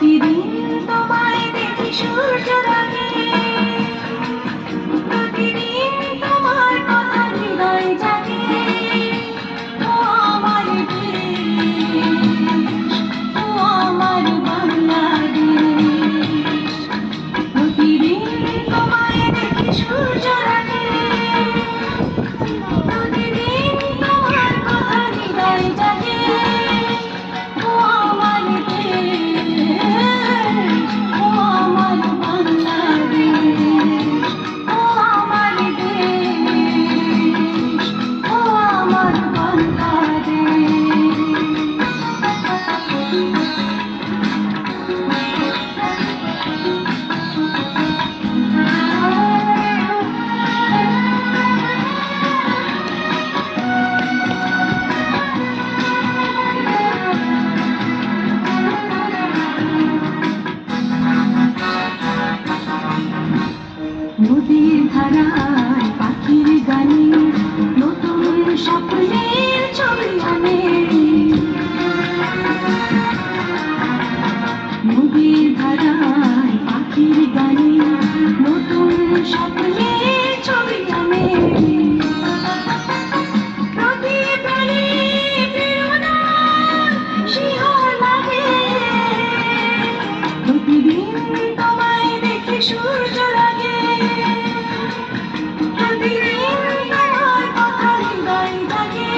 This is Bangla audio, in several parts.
প্রতিদিন তোমায় দেখি সূর্য রাগে, প্রতিদিন তোমার কথা হৃদয় জাগে। ও আমার দেশ, ও আমার বাংলাদেশ, প্রতিদিন তোমায় দেখি সূর্য রাগে, প্রতিদিন তোমার কথা হৃদয় জাগে। ও আমার দেশ, ও আমার বাংলাদেশ, ও আমার দেশ, ও আমার নদীর ধারায় পাখির গানে নতুন স্বপ্নের ছবি আনে। নদীর ধারায় পাখির গানে নতুন স্বপ্নের ছবি আনে। প্রতি প্রাণী প্রেরণার শিহর লাগে, প্রতিদিন তোমায় দেখে সূর্য লাগে, প্রতিদিন তোমার কথা হৃদয় জাগে।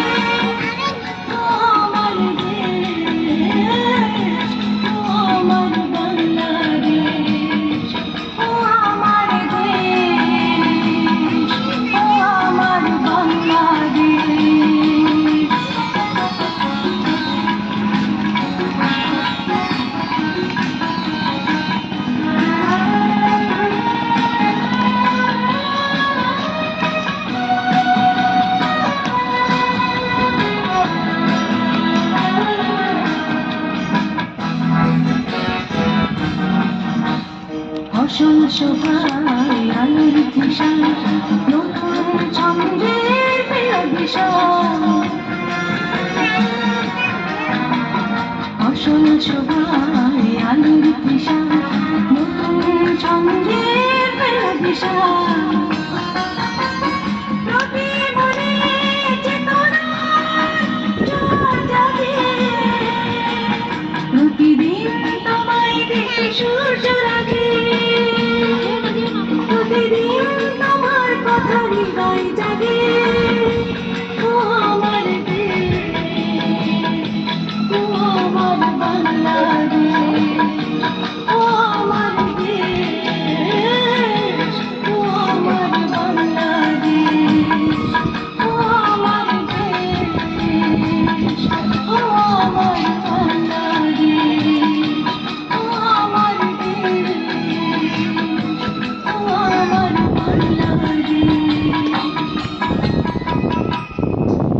ও আমার দেশ, ও আমার বাংলাদেশ, ও আমার দেশ, ও আমার বাংলাদেশ। ফসল শোভায় আলোর দিশা, নতুন ছন্দের প্রিয় দিশা। ফসল শোভায় আলোর দিশা, নতুন ছন্দের প্রিয় দিশা। প্রতি মনে চেতনার জোয়ার জাগে, প্রতিদিন তোমায় দেখে সূর্য লাগে, প্রতিদিন তোমার কথা হৃদয় জাগে।